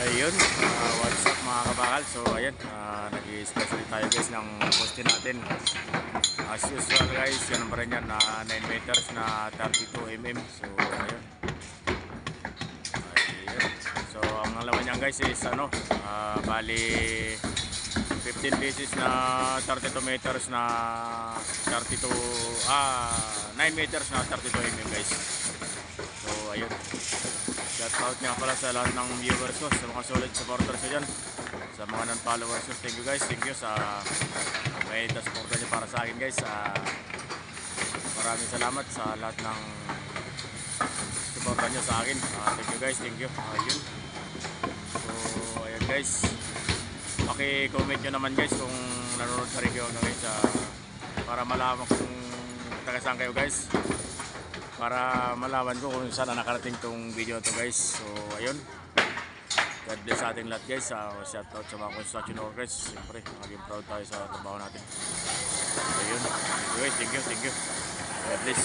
Ayun, what's up mga kabakal. So ayun, nag-special tayo guys ng poste natin. As usual guys, yan ang rin yan na 9 meters na 32 mm. So ayun. So ang laman niyan guys is bali 15 pieces na 32 meters na 9 meters na 32 mm guys. So ayun. Shout out nga pala sa lahat ng viewers ko, sa mga solid supporters ko dyan, sa mga non-followers ko. Thank you guys, thank you sa may supporter nyo para sa akin guys. Maraming salamat sa lahat ng supporter nyo sa akin. Thank you guys, thank you. Ayun. So ayun guys, paki-comment nyo naman guys kung nanonood sa review hanggang guys, para malaman kung taga saan kayo guys, para malaman ko kung saan na nakarating tong video to guys. So ayun, God bless sa ating lahat guys. Shout out sa mga construction workers. Siyempre maging proud tayo sa trabaho natin. Ayun, guys, thank you, God bless.